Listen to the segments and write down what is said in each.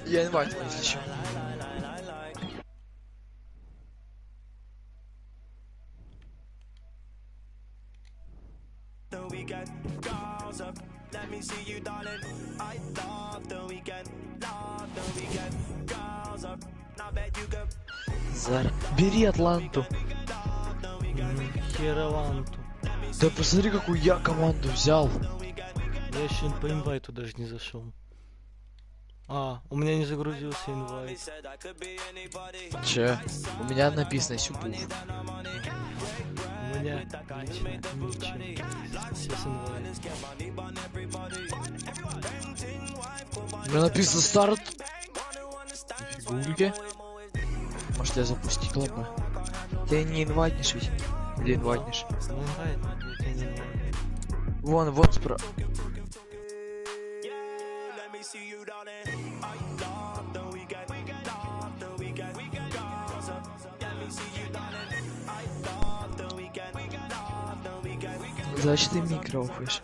Я инвайт если что. Бери Атланту. Херованту. Да посмотри, какую я команду взял. Я еще по инвайту даже не зашел. А, у меня не загрузился инвайт. Че? У меня написано Сюпуф. У меня лично ничего. Сейчас инвайт. У меня написано старт. Фигурки. Может я запустил бы? Ты не инвайтнешь ведь? Или инвайтнешь? Ну инвайт, я тебя не инвайт. Вон справа. Значит, ты микро уходишь.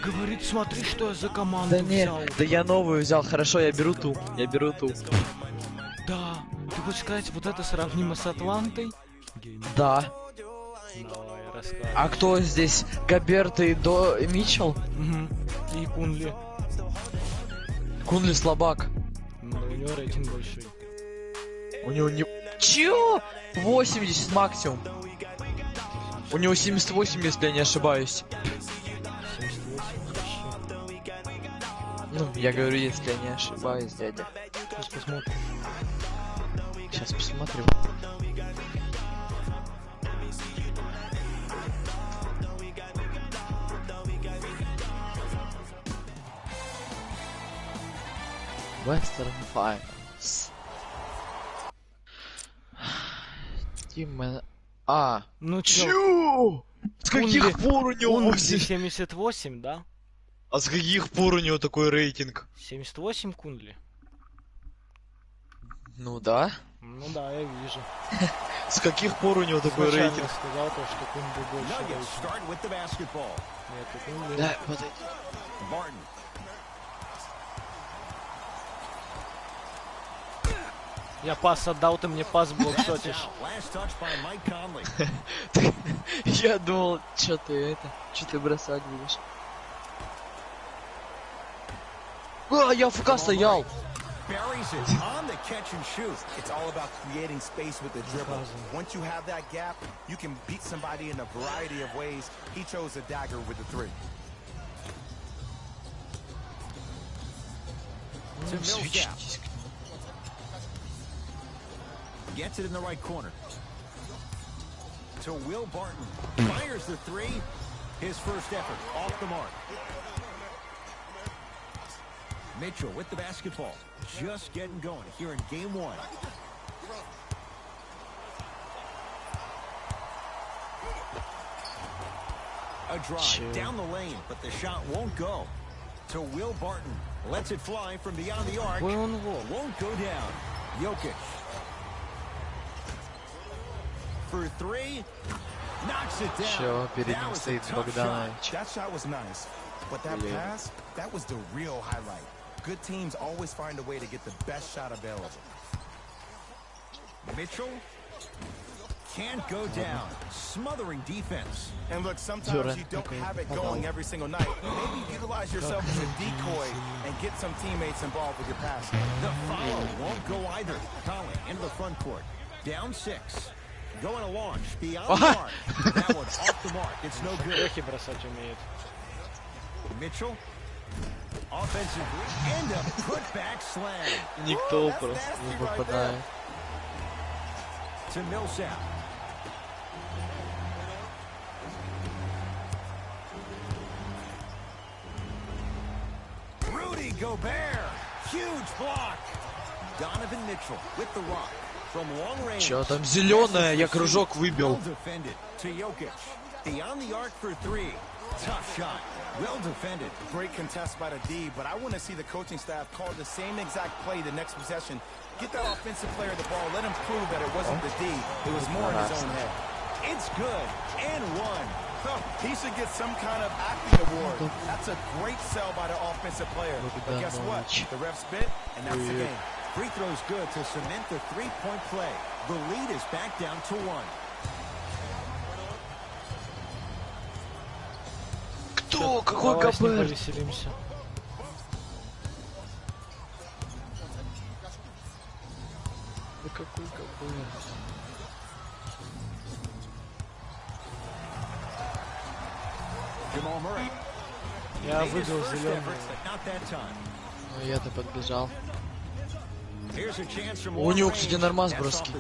Говорит, смотри, что я за команду Да нет, взял. да я новую взял. Хорошо, я беру ту. Да, ты хочешь сказать, вот это сравнимо с Атлантой? Да. Давай, рассказывай. А кто здесь? Габерт и Митчелл? Угу. И Кунли. Кунли слабак. Но у него рейтинг большой. У него не... Чё? 80 максимум. У него 78, если я не ошибаюсь. 78, хорошо. Ну, я говорю, если я не ошибаюсь, дядя. Сейчас посмотрим. Сейчас посмотрим. Western Finals. Тиммен... А. Ну чё? С каких пор у него 78, да? А с каких пор у него такой рейтинг? 78 Кунли. Ну да. Ну да, я вижу. С каких пор у него такой рейтинг? Сказал то, что Кунли больше рейтинг. Нет, Кунли... Да, подойди. Я пас отдал, ты мне пас блокшотишь. Я думал, что ты бросать будешь. А, я ФК стоял. Buries it on the catch and shoot. It's all about creating space with the dribble. Once you have that gap, you can beat somebody in a variety of ways. He chose a dagger with the three. To Millsap. Gets it in the right corner. To Will Barton. Fires the three. His first effort off the mark. Mitchell with the basketball. Just getting going here in game one. A drive down the lane, but the shot won't go. To Will Barton. Lets it fly from beyond the arc. Won't go down. Jokic. For three. Knocks it down. That was a tough shot. That shot was nice. But that pass, that was the real highlight. Good teams always find a way to get the best shot available. Mitchell can't go down. Smothering defense. And look, sometimes you don't have it going every single night. Maybe utilize yourself as a decoy and get some teammates involved with your passing. The follow won't go either. Conley into the front court. Down 6. Going to launch beyond the mark. That one's off the mark. It's no good. Mitchell. Offensive and a putback slam. Никто просто не попадает. To Millsap. Rudy Gobert. Huge block. Donovan Mitchell with the rock. Чё там зеленая? Я кружок выбил. Tough shot. Well defended. Great contest by the D, but I want to see the coaching staff call the same exact play the next possession. Get that offensive player the ball. Let him prove that it wasn't the D. It was more in his own head. It's good. And one. He should get some kind of acting award. That's a great sell by the offensive player. But guess what? The ref spit, and that's the game. Free throw's good to cement the three-point play. The lead is back down to 1. Кто? Какой Давай с ним КП? повеселимся. Да какой КП? Я выбил зеленый. Ну я-то подбежал. У него, кстати, нормас броски.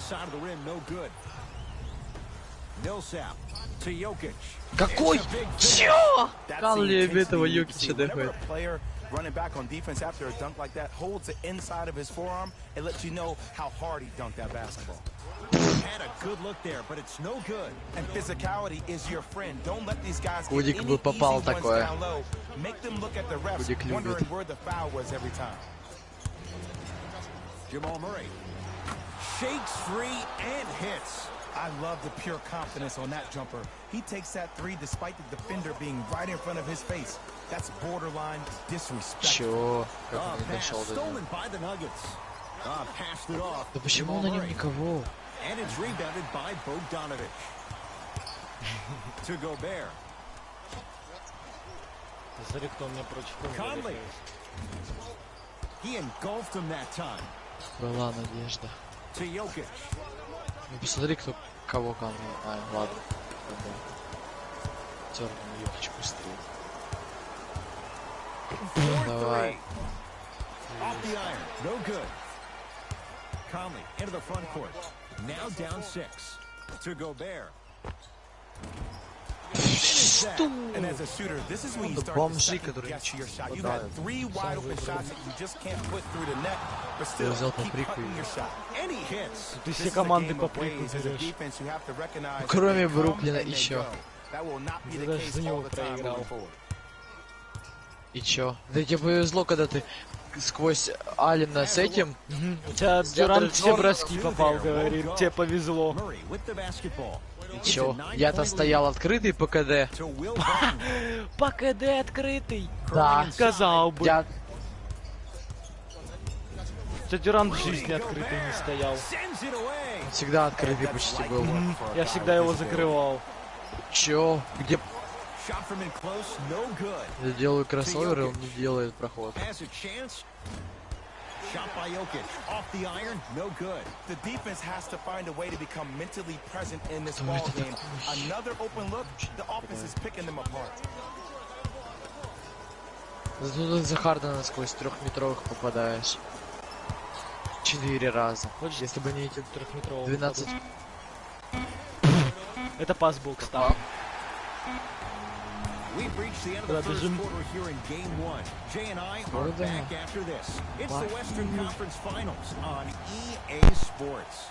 Какой? Чё? Канли этого Йокича дефает. Running back on defense after a dunk like that holds the inside of his forearm and lets you know how hard he dunked that basketball. Had a good look there, but it's no good. And physicality is your friend. Don't let these guys get any easy ones down low. Make them look at the refs, wondering where the foul was every time. Jamal Murray shakes free and hits. I love the pure confidence on that jumper. He takes that three despite the defender being right in front of his face. That's borderline disrespectful. Чё? Как он не дошел до него? Да почему на нем никого? And it's rebounded by Bogdanovic. To Gobert. Смотри, кто у меня против Conley. He engulfed him that time. Была надежда. To Jokic. Ну посмотри, кто кого Канли. А, ладно. Тернул Йокич быстрее. Давай. Off the iron. No good. Conley into the front court. Now down 6. To Gobert. And as a shooter, this is when you start to second guess your shot. You had 3 wide open shots that you just can't put through the net, but still keep cutting your shot. And he hits. Ты все команды по прику берешь. Кроме Бруклина еще. Ты даже за него проиграл. И чё? Да тебе повезло, когда ты сквозь Алина с этим. У тебя Дюрант все броски попал, говорит. Тебе повезло. И чё? Я-то стоял открытый по КД. По КД открытый? Да. Сказал бы. Я... У тебя Дюрант в жизни открытый не стоял. Всегда открытый почти был. Я всегда его закрывал. Чё? Где... Я делаю кроссоверы, он не делает проход. Shot by Jokic off the iron, no good. The defense has to find a way to become mentally present in this ball game. Another open look, the offense is picking them apart. Зато за Хардена сквозь 3-метровых попадаешь. 4 раза. Если бы не эти 3-метровых 12. Это пасбокс там. We've reached the end of the first quarter here in Game 1. Jay and I are back after this. It's the Western Conference Finals on EA Sports.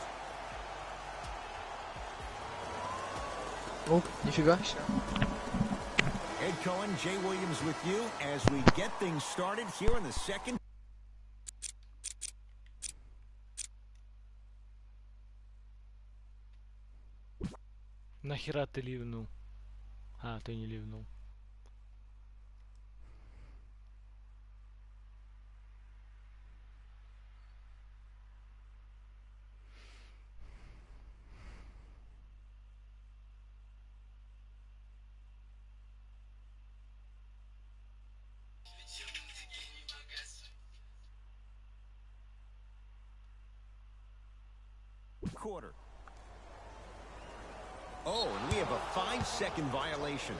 О, нифига. Ed Cohen, Jay Williams with you as we get things started here in the second. Нахера ты ливнул? А, ты не ливнул. Quarter. Oh, and we have a 5-second violation.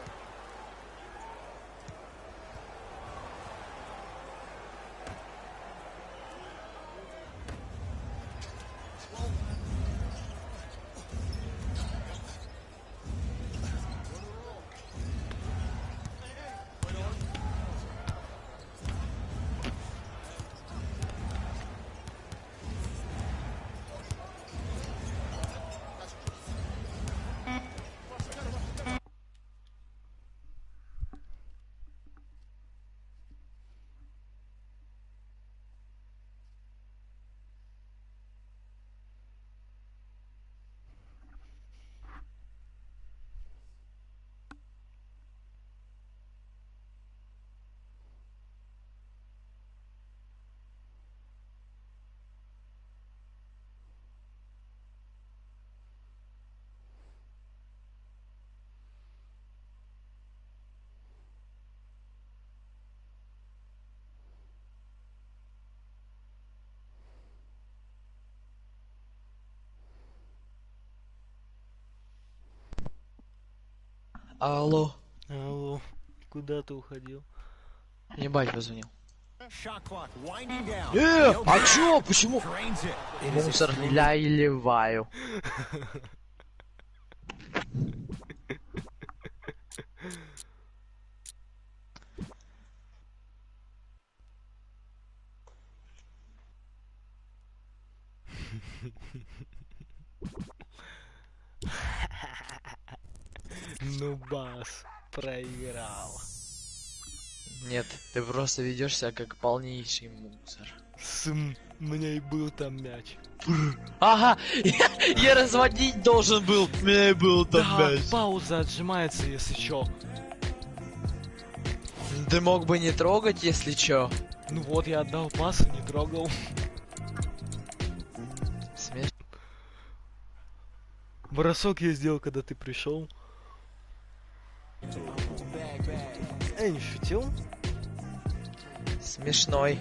Алло. Алло, куда ты уходил? Мне батя позвонил. Shot clock winding down. А чё? Почему? Drains it. It is Мусор extremely ляливаю. Ну, бас, проиграл. Нет, ты просто ведешь себя как полнейший мусор. У меня и был там мяч. Ага, я разводить должен был. У меня и был там Да, мяч. пауза отжимается, если чё. Ты мог бы не трогать, если чё. Ну вот, я отдал пас и не трогал. Смеш... Бросок я сделал, когда ты пришел. Эй, не шутил? Смешной.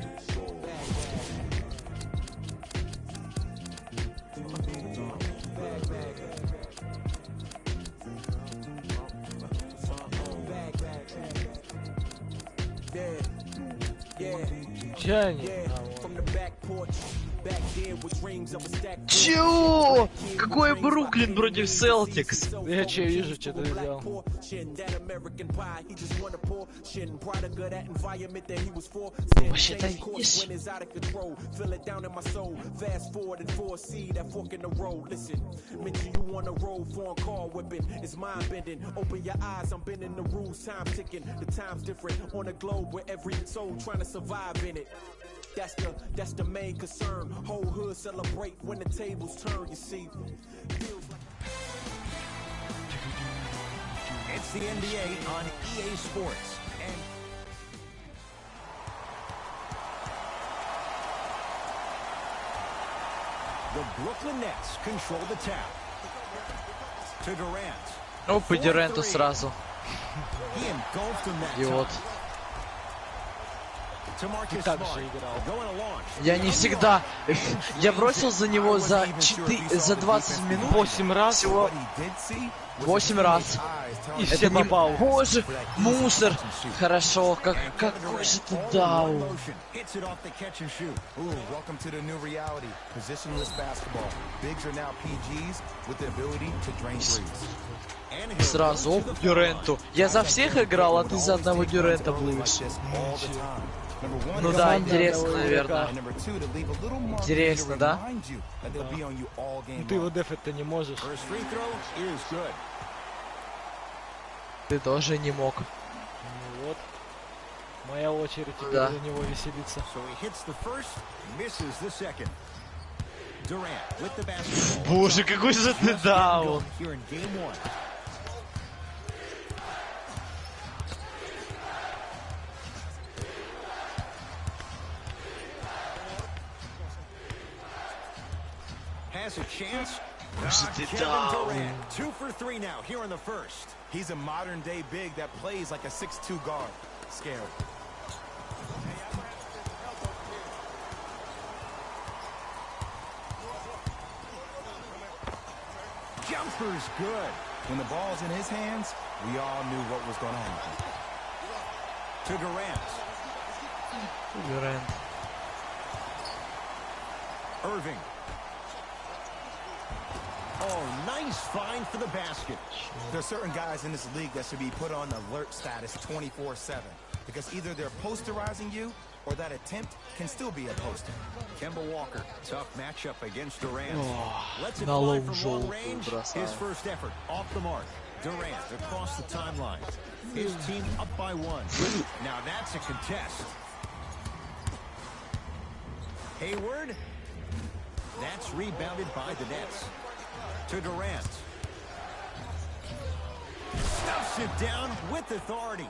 Чайник. Чё? Какой Бруклин против Селтикс? Я че вижу, что ты взял. Вообще-то видишь? That's the main concern. Whole hood celebrate when the tables turn, you see. It's the NBA on EA Sports. And the Brooklyn Nets control the tap. To Durant. О, по Дюренту сразу. He engulfed him that Идиот. time. To Marcus так Smart. же играл. Going to launch. Я не всегда... Я бросил за него за 20 минут 8 раз. всего What he did see 8 раз. И Это все не... попал. Боже, мусор. Хорошо, какой же ты дал. Hits it off the catch and shoot. Ooh, welcome to the new reality. Positionless basketball. Bigs are now PGs with the ability to drain threes. And he'll Сразу, go о, to the Дюренту. front. Я за всех играл, а ты за одного Дюрента All будешь. the time. Number one, Ну it's да, on интересно, them. наверное. And number two, to leave a little mark Интересно, to да? remind you that they'll be on you all game Ты его long. дефать-то не можешь. First free throw is good. Ты тоже не мог. Ну вот. Моя очередь теперь Да. за него веселиться. So he hits the first, misses the second. Durant with the basketball. Боже, какой же ты дал. Here in game one. Has a chance. Kevin Durant, 2 for 3 now here in the first. He's a modern day big that plays like a 6'2" guard. Scary. Jumper's good. When the ball's in his hands, we all knew what was going to happen. To Durant. Дюрент. Irving. Oh, nice find for the basket. There are certain guys in this league that should be put on alert status 24/7 because either they're posterizing you or that attempt can still be a poster. Kemba Walker, tough matchup against Durant. Let's it на fly лоу from long желтую range. бросаю. His first effort off the mark. Durant across the timeline. His team up by 1. Now that's a contest. Hayward. That's rebounded by the Nets. To Durant. Stuffs it down with authority.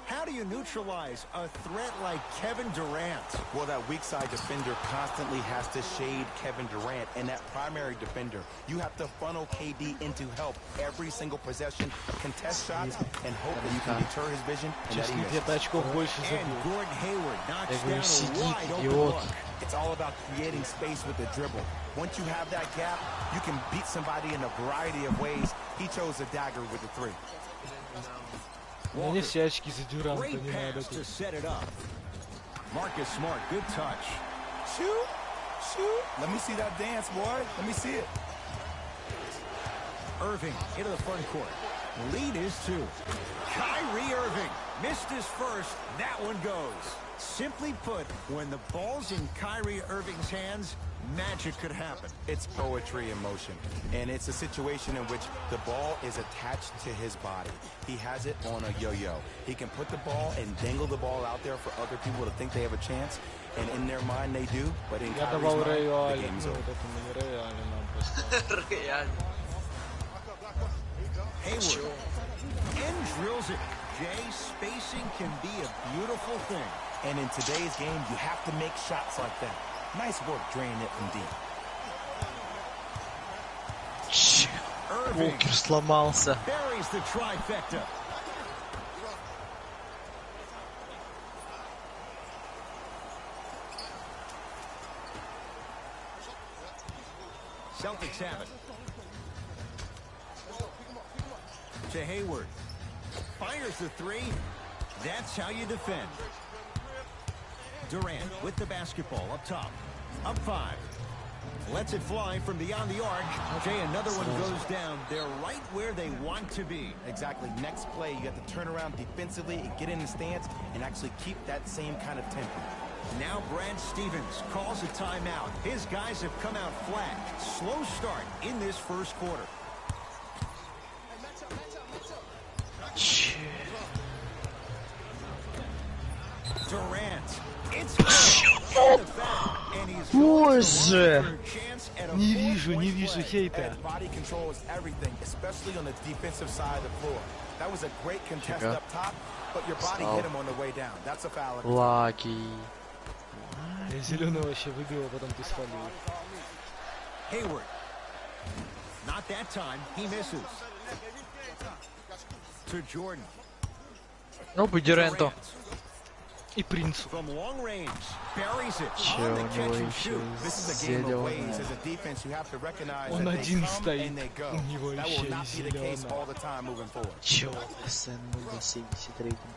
How do you neutralize a threat like Kevin Durant? Well, that weak side defender constantly has to shade Kevin Durant, and that primary defender, you have to funnel KD into help every single possession, contest shots, and hope that you can deter his vision. And that he misses. Где-то очков больше And забил. Gordon Hayward knocks Я говорю, down a сидит, wide open идиот. look. It's all about creating space with the dribble. Once you have that gap, you can beat somebody in a variety of ways. He chose a dagger with the 3. Ну не все очки за Дюранта, не надо тут. Marcus Smart, good touch. Shoot, shoot. Let me see that dance, boy. Let me see it. Irving into the front court. Lead is 2. Kyrie Irving missed his first. That one goes. Simply put, when the ball's in Kyrie Irving's hands, magic could happen. It's poetry in motion, and it's a situation in which the ball is attached to his body. He has it on a yo-yo. He can put the ball and dangle the ball out there for other people to think they have a chance, and in their mind they do, but in Kyrie's mind, the game's over. Hayward, and drills it. Jay, spacing can be a beautiful thing. And in today's game, you have to make shots like that. Nice work draining it from deep. Walker сломался. Buries the trifecta. Celtics have it. To Hayward. Fires the 3. That's how you defend. Durant with the basketball up top. Up 5. Lets it fly from beyond the arc. Jay, another one goes down. They're right where they want to be. Exactly. Next play, you have to turn around defensively and get in the stance and actually keep that same kind of tempo. Now Brad Stevens calls a timeout. His guys have come out flat. Slow start in this first quarter. Durant. Боже! Не вижу хейта. Лаки. Я зеленый вообще выбил, а потом ты свалил. Hayward. Not that time. He misses. To Jordan. Ну, по Дюранту. И принцу. From long range, buries it. Че, On у the него catch and shoot. еще This is a game of зеленый. ways. As a defense, you have to recognize Он that they один come стоит. and they go. У него That еще will и not be the case зеленый. all the time moving forward. Чё, СН 0.70 рейтинг.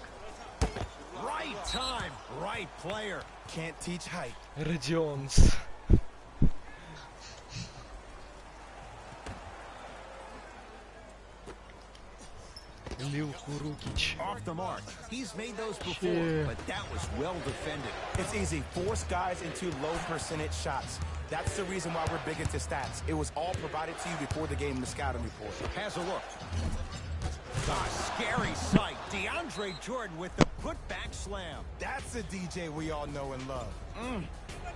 Right time, right player. Can't teach height. Родионс. Лил Курукич. Off the mark. He's made those before, but that was well defended. It's easy. Force guys into low percentage shots. That's the reason why we're big into stats. It was all provided to you before the game in the scouting report. Has a look. A scary sight. DeAndre Jordan with the putback slam. That's a DJ we all know and love.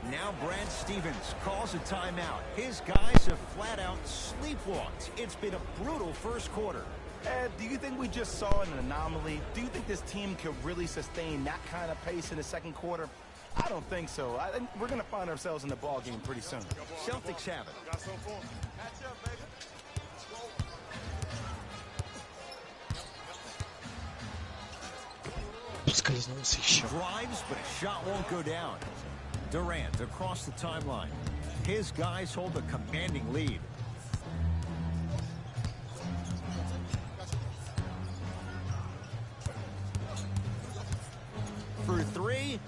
Now Brad Stevens calls a timeout. His guys have flat out sleepwalked. It's been a brutal first quarter. Ed, do you think we just saw an anomaly? Do you think this team can really sustain that kind of pace in the second quarter? I don't think so. I think we're going to find ourselves in the ball game pretty soon. Celtics have it. Скользнулся еще. Drives, but a shot won't go down. Durant across the timeline. His guys hold a commanding lead. For 3.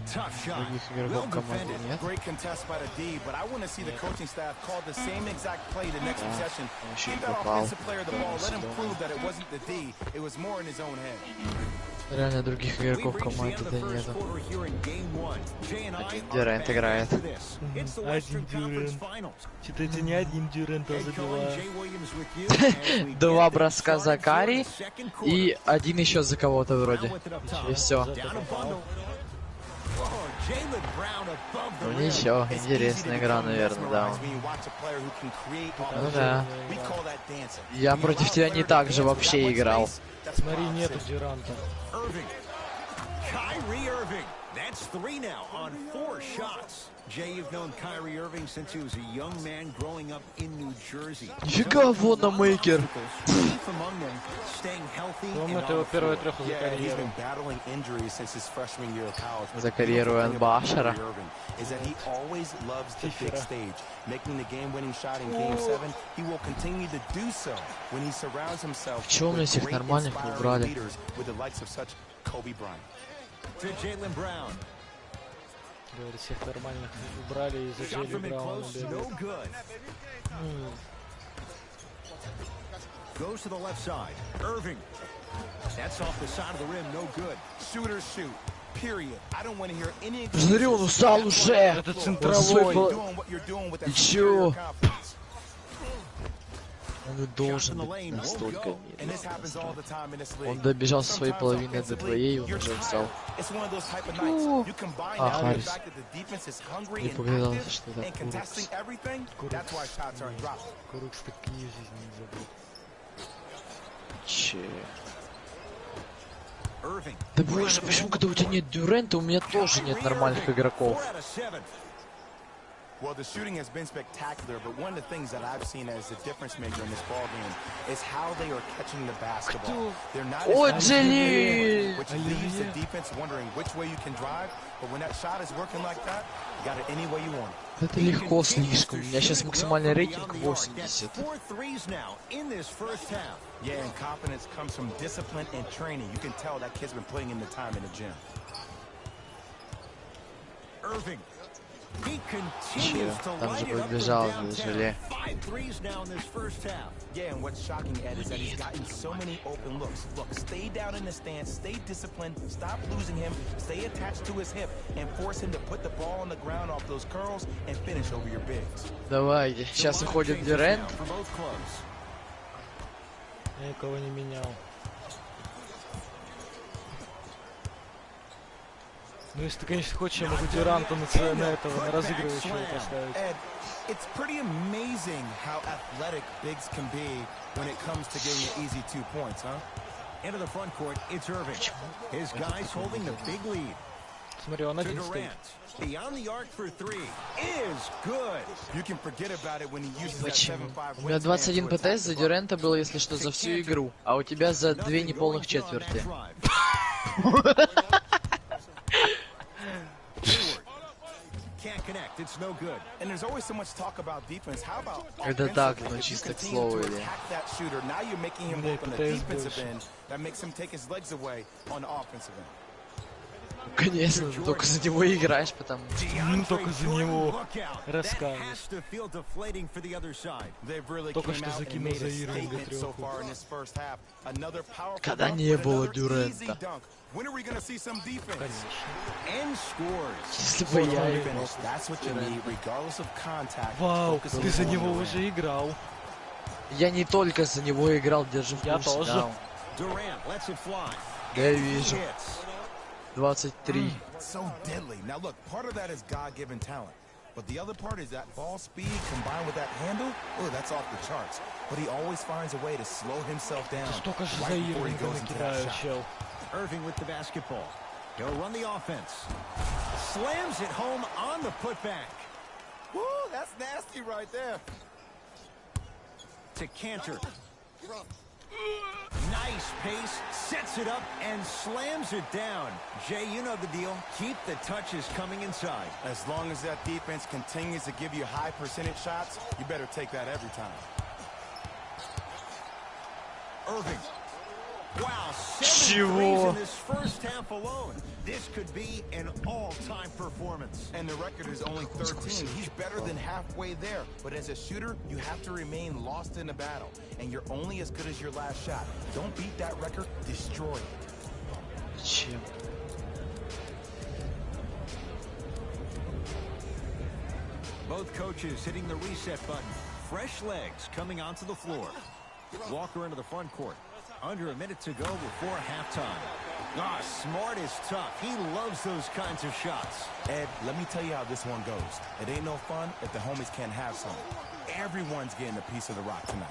Tough shot. Well defended. Great contest by the D, but I want to see the coaching staff call the same exact play the next possession. Give that offensive player the ball. Let him prove that it wasn't the D. It was more in his own head. Реально других игроков команды-то нету. Один Дюрант играет. Один Дюрант. Считайте, не один Дюрант, а за 2. 2 броска за Кари и 1 еще за кого-то вроде. И все. Ну ничего, интересная игра, наверное, да. Ну да. Я против тебя не так же вообще играл. Смотри, нету Дюранта. Kyrie Irving. That's 3 now on 4 shots. Jay, you've known Kyrie Irving since he was a young man growing up in New Jersey. Нифига, вот на мейкер. Chief among them, staying healthy По-моему, это его первая трёха за карьеру. За карьеру НБАшера. Чего мне всех нормальных не убрали? Говорит, всех нормальных убрали и за Джейли Брауна бегают. Goes to the left side. Irving. That's off the side of the rim. No good. Shooters shoot. Period. I don't want to hear any. Смотри, он устал уже. Это центровой. И чё? Он и должен быть настолько медленным. Он добежал со своей половины до твоей, и он уже устал. А, Харрис. Не показалось, что это Курукс такие жизни не забыл. Че? Да боже, почему когда у тебя нет Дюрента, у меня тоже нет нормальных игроков? Well, the shooting has been spectacular, but one of the things that I've seen as the difference maker in this ball game is how they are catching the basketball. They're not as which leaves the defense wondering which way you can drive, but when that shot is working like that, you got it any way you want. Это легко слишком. У меня сейчас максимальный рейтинг 80. Yeah, and confidence comes from discipline and training. You can tell that kid's been putting in the time in the gym. Irving. He continues to light it up from downtown. 5 threes now in this first half. Yeah, and what's shocking, Ed, is that he's gotten so many open looks. Look, stay down in the stance, stay disciplined, stop losing him, stay attached to his hip, and force him to put the ball on the ground off those curls and finish over your bigs. Давайте, сейчас уходит Дюрент. Я никого не менял. Ну, если ты, конечно, хочешь, я могу Дюранта на этого, на разыгрывающего поставить. It's pretty amazing how athletic bigs can be when it comes to getting an easy 2 points, huh? Into the front court, it's Irving. His guys holding the big lead. Смотри, он один стоит. Beyond the arc for 3 is good. You can forget about it when he uses that 7-5. У меня 21 ПТС за Дюрента было, если что, за всю игру, а у тебя за 2 неполных четверти. Это так, но чисто к слову или... Конечно, ты только за него играешь, потому что... Ну, только за него расскажешь. Только что закинул за Ирвинга трёху. Когда не было Дюрента. Если бы я играл. Вау, ты за него уже играл. Я не только за него играл, держи в курсе. Я тоже. Да, я вижу. 23. So deadly. Now look, part of that is God-given talent. But the other part is that ball speed combined with that handle. Oh, that's off the charts. But he always finds a way to slow himself down right before he goes into that shot. Irving with the basketball. He'll run the offense. Slams it home on the putback. Woo, that's nasty right there. To Cantor. Nice pace, sets it up, and slams it down. Jay, you know the deal. Keep the touches coming inside. As long as that defense continues to give you high percentage shots, you better take that every time. Irving. Wow, 7 threes in this first half alone. This could be an all-time performance. And the record is only 13. He's better than halfway there. But as a shooter, you have to remain lost in the battle. And you're only as good as your last shot. Don't beat that record, destroy it. Both coaches hitting the reset button. Fresh legs coming onto the floor. Walker into the front court. Under a minute to go before halftime. Ah, smart is tough. He loves those kinds of shots. Ed, let me tell you how this one goes. It ain't no fun if the homies can't have some. Everyone's getting a piece of the rock tonight.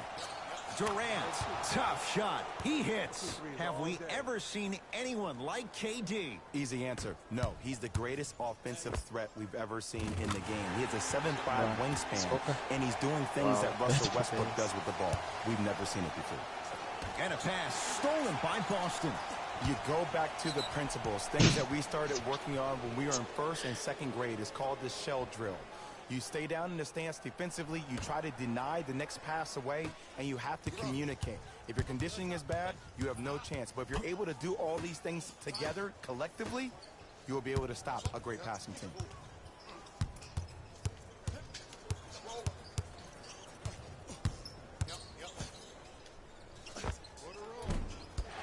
Durant, tough shot. He hits. Have we ever seen anyone like KD? Easy answer. No, he's the greatest offensive threat we've ever seen in the game. He has a 7'5" wingspan, and he's doing things that Russell Westbrook does with the ball. We've never seen it before. And a pass stolen by Boston. You go back to the principles, things that we started working on when we were in first and second grade. Is called the shell drill. You stay down in the stance defensively, you try to deny the next pass away, and you have to communicate. If your conditioning is bad, you have no chance. But if you're able to do all these things together, collectively, you will be able to stop a great passing team.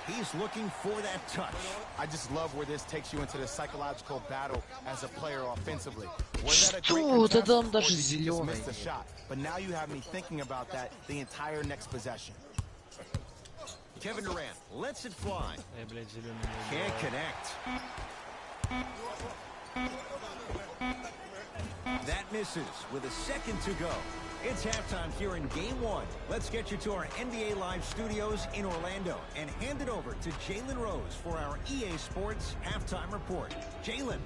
He's looking for that touch. I just love where this takes you into the psychological battle as a player offensively. Was that a great contest, or did you just miss the shot? But now you have me thinking about that the entire next possession. Kevin Durant lets it fly. Can't connect. That misses with a second to go. It's halftime here in Game 1. Let's get you to our NBA Live studios in Orlando and hand it over to Jalen Rose for our EA Sports Halftime Report. Jalen.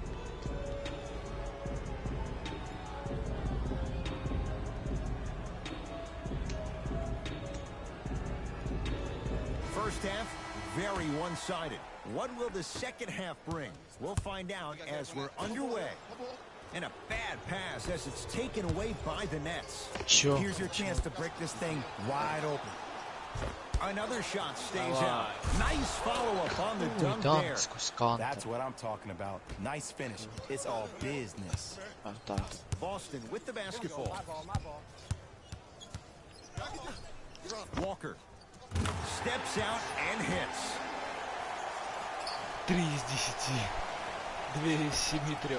First half, very one-sided. What will the second half bring? We'll find out as we're underway. And a bad pass as it's taken away by the Nets. Sure. Here's your chance to break this thing wide open. Another shot stays out. Nice follow-up on the dunk there. That's what I'm talking about. Nice finish. It's all business. Boston with the basketball. Walker steps out and hits. 3 из 10. 2 из 7 3.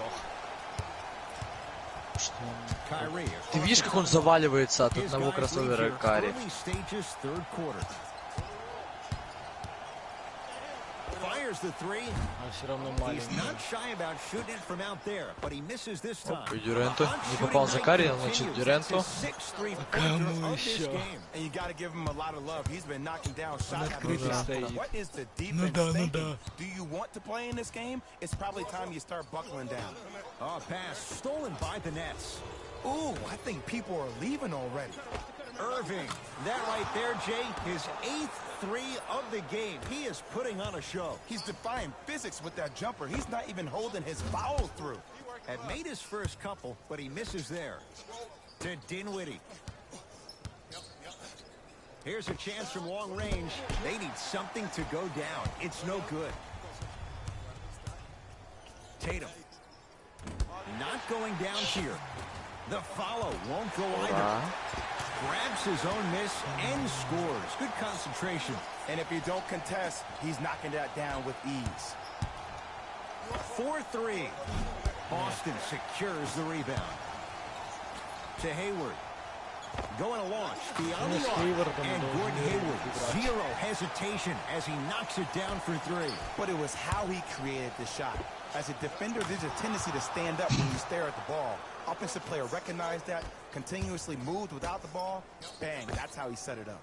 Ты видишь, как он заваливается от одного кроссовера Карри? И Дюренту не попал за Карри, значит Дюренту. Кому еще? Он открытый стоит. Ну да. Pass stolen by the Nets. Ooh, I think people are leaving already. Irving, that right there, Jay, his 8th 3 of the game. He is putting on a show. He's defying physics with that jumper. He's not even holding his foul through. Had made his first couple, but he misses there. To Dinwiddie. Here's a chance from long range. They need something to go down. It's no good. Tatum. Not going down here. The follow won't go either. Grabs his own miss and scores. Good concentration. And if you don't contest, he's knocking that down with ease. 4-3. Boston secures the rebound. To Hayward. Going to launch beyond the arc. And Gordon Hayward, zero hesitation as he knocks it down for 3. But it was how he created the shot. As a defender, there's a tendency to stand up when you stare at the ball. Offensive player recognized that, continuously moved without the ball. Bang, that's how he set it up.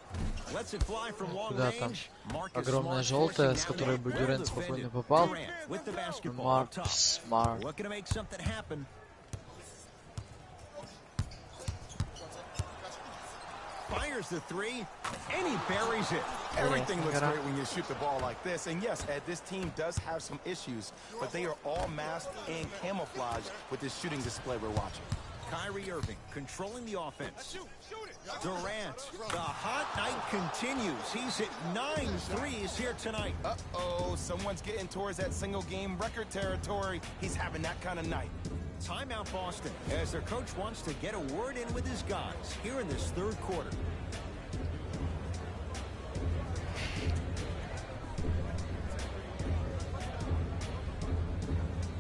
Lets it fly from long range. Огромная желтая, с которой бы Дюрент спокойно попал. Смарт. Looking to make something happen. Fires the 3, and he buries it. Everything looks great when you shoot the ball like this. And yes, Ed, this team does have some issues, but they are all masked and camouflaged with this shooting display we're watching. Kyrie Irving controlling the offense. Durant, the hot night continues. He's hit 9 threes here tonight. Uh-oh, someone's getting towards that single-game record territory. He's having that kind of night. Timeout Boston, as their coach wants to get a word in with his guys here in this third quarter.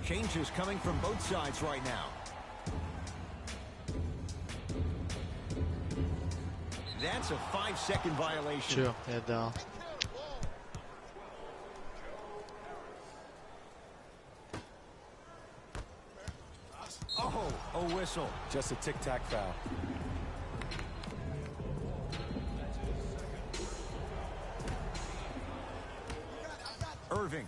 Changes coming from both sides right now. That's a 5-second violation. Sure, yeah, down. Oh, a whistle. Just a tic-tac foul. Irving.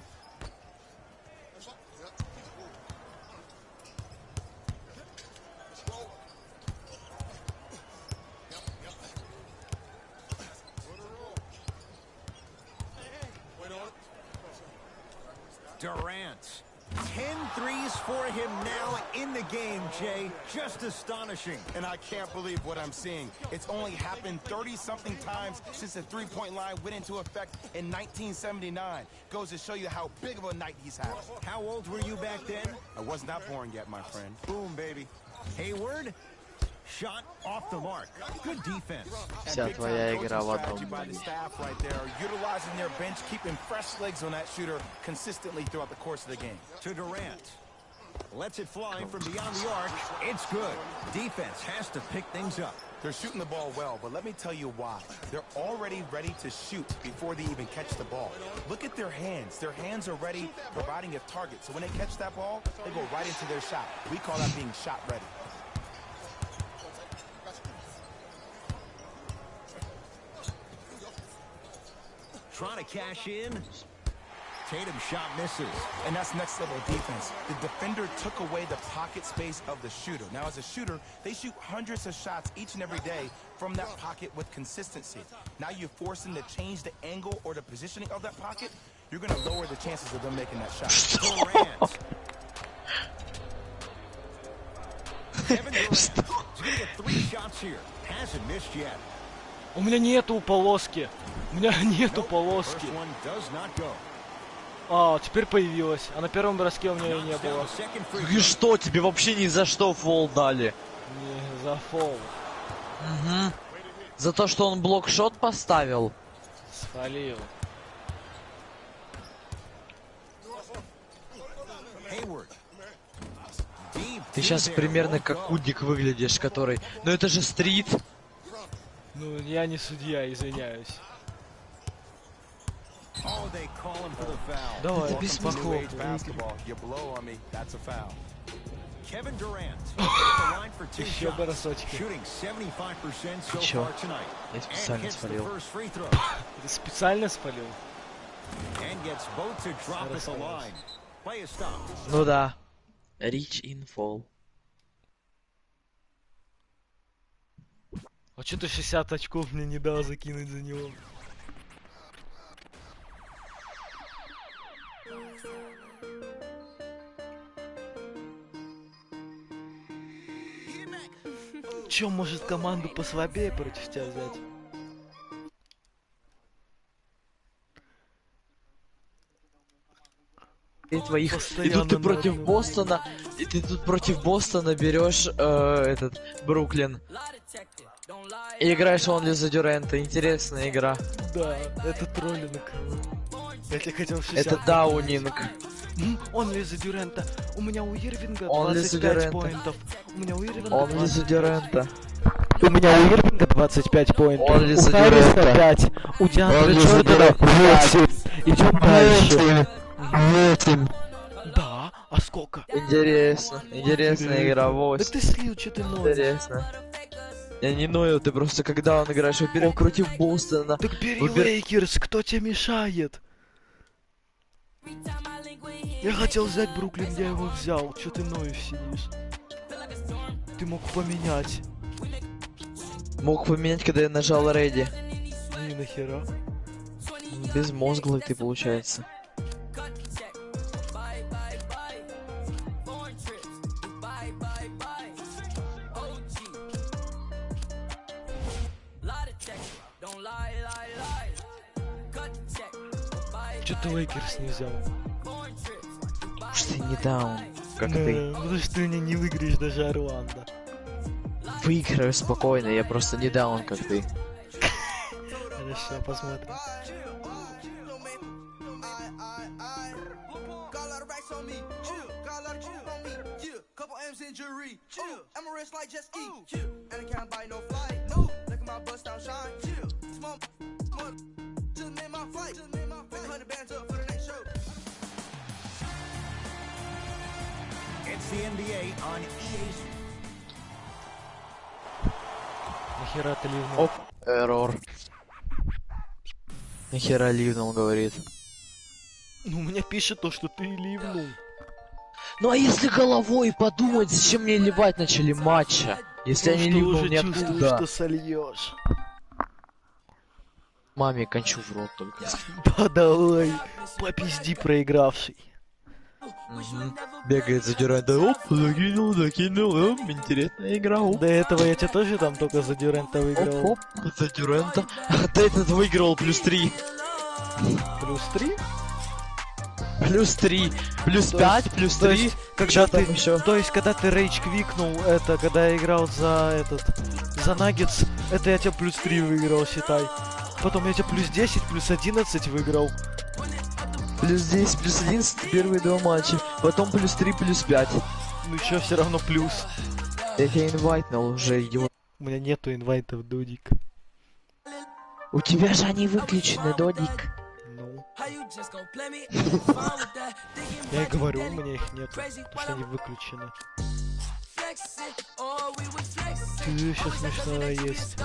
Durant. 10 threes for him now in the game, Jay. Just astonishing. And I can't believe what I'm seeing. It's only happened 30-something times since the three-point line went into effect in 1979. Goes to show you how big of a night he's had. How old were you back then? I was not born yet, my friend. Boom, baby. Hayward. Shot off the mark. Good defense. Вся твоя игра в одном. By the staff right there, utilizing their bench, keeping fresh legs on that shooter consistently throughout the course of the game. To Durant. Lets it fly from beyond the arc. It's good. Defense has to pick things up. They're shooting the ball well, but let me tell you why. They're already ready to shoot before they even catch the ball. Look at their hands. Their hands are ready, providing a target. So when they catch that ball, they go right into their shot. We call that being shot ready. Trying to cash in. Tatum shot misses. And that's next level defense. The defender took away the pocket space of the shooter. Now as a shooter, they shoot hundreds of shots each and every day from that pocket with consistency. Now you force them to change the angle or the positioning of that pocket. You're going to lower the chances of them making that shot. Durant. Kevin Durant. He's going to get 3 shots here. Hasn't missed yet. У меня нету полоски. У меня нету полоски. А, теперь появилась. А на первом броске у меня ее не было. И что, тебе вообще ни за что фол дали? Не, за фол. Угу. За то, что он блокшот поставил? Спалил. Ты сейчас примерно как Кудик выглядишь, который... Ну это же стрит. Ну, я не судья, извиняюсь. Давай, без похлопа. Еще бросочки. Ты чё? Я специально спалил. Ты специально спалил? Ну да. Reach in fall. А чё ты 60 очков мне не дал закинуть за него? Чё, может команду послабее против тебя взять? И твоих... И тут ты против Бостона... И ты тут против Бостона берешь этот... Бруклин. И играешь онли за Дюрента. Интересная игра. Да, это троллинг. Я тебе хотел 60. Это даунинг. Онли за Дюрента. У меня у Ирвинга 25 поинтов. У меня у Ирвинга онли за Дюрента. У меня у Ирвинга 25 поинтов. Онли у за Харриса Дюрента. 5. У Диандра Джордана 8. Идем дальше. 8. Да, а сколько? Интересно. Интересная игра, 8. Да ты слил, что ты ноешь? Интересно. Я не ною, ты просто когда он играешь, во-первых, против Бостона. Так бери Лейкерс, кто тебе мешает? Я хотел взять Бруклин, я его взял. Чё ты ноешь сидишь? Ты мог поменять. Мог поменять, когда я нажал Ready. И нахера? Безмозглый ты, получается. Чё ты Лейкерс не взял? Потому что ты не даун, как ты. Потому что ты меня не выиграешь даже Орландо. Выиграю спокойно, я просто не даун, как ты. Хорошо, посмотрим. It's the NBA on EA. Нахера ты ливнул? Оп, эррор. Нахера ливнул, говорит. Ну, у меня пишет то, что ты ливнул. Ну а если головой подумать, зачем мне ливать в начале матча? Если я не ливнул не оттуда. Что сольешь. Маме кончу в рот только. Да давай, попизди проигравший. Бегает за Дюрента. Оп, закинул, интересная игра. Оп, До этого я тебя тоже там только за Дюрента выиграл. оп, за Дюрента. А ты этот выиграл +3. +3? +3, +5, +3. Когда ты, еще? то есть, когда ты рейдж квикнул, это, когда я играл за этот, за Наггетс, это я тебя +3 выиграл, считай. Потом я тебя +10, +11 выиграл. +10, +11 первые 2 матча. Потом +3, +5. Ну чё, все равно плюс. Я тебя инвайтнул уже, идиот. У меня нету инвайтов, Дудик. У тебя же они выключены, Додик. Ну. Я и говорю, у меня их нет, потому что они выключены. Ты еще смешное есть.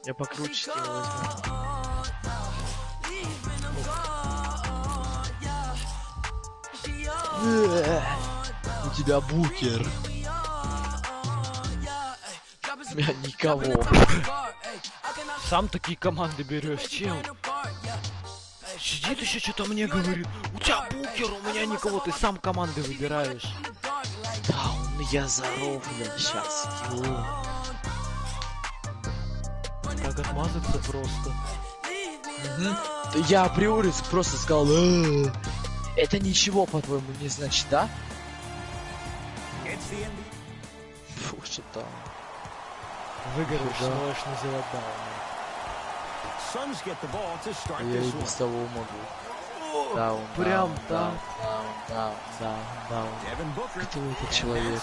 Я покруче его возьму. У тебя букер. У меня никого. Сам такие команды берешь, чел. Сидит еще что-то мне говорит. У тебя букер, у меня никого, ты сам команды выбираешь. Да, я заровлен сейчас. Как отмазаться просто. Я априори просто сказал, это ничего, по-твоему, не значит, да? Фу, что там. Выиграешь, Да. можешь называть даун. Я и без того могу. Даун, Прям даун, так. даун. Кто этот человек?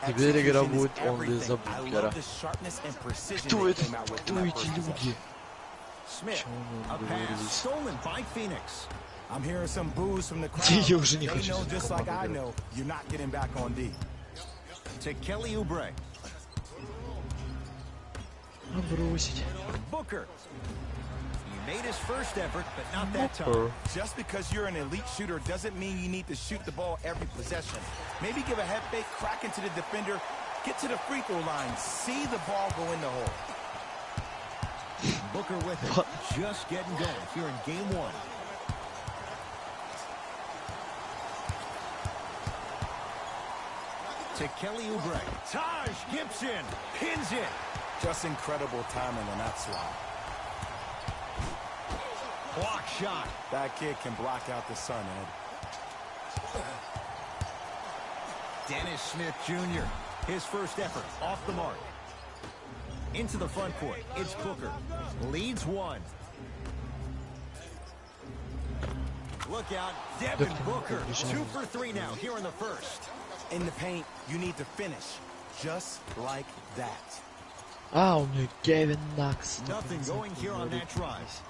Теперь игра будет онли за букера. Кто это? Кто эти люди? Чего мы договорились? I'm hearing some boos from the crowd. Я уже не They хочу know с just командой like I играть. know, you're not getting back on D. To Kelly Oubre. Бросить. Booker. He made his first effort, but not that time. Just because you're an elite shooter doesn't mean you need to shoot the ball every possession. Maybe give a head fake, crack into the defender, get to the free throw line, see the ball go in the hole. Booker with it. Just getting going here in game one. To Kelly Oubre. Taj Gibson pins it. Just incredible timing on that swat. Block shot. That kid can block out the sun, Ed. Dennis Smith Jr. His first effort off the mark. Into the front court. It's Booker. Leads one. Look out. Devin Booker. 2 for 3 now here in the first. In the paint, you need to finish. Just like that. А, у меня Кевин Накс. Nothing going here on that drive.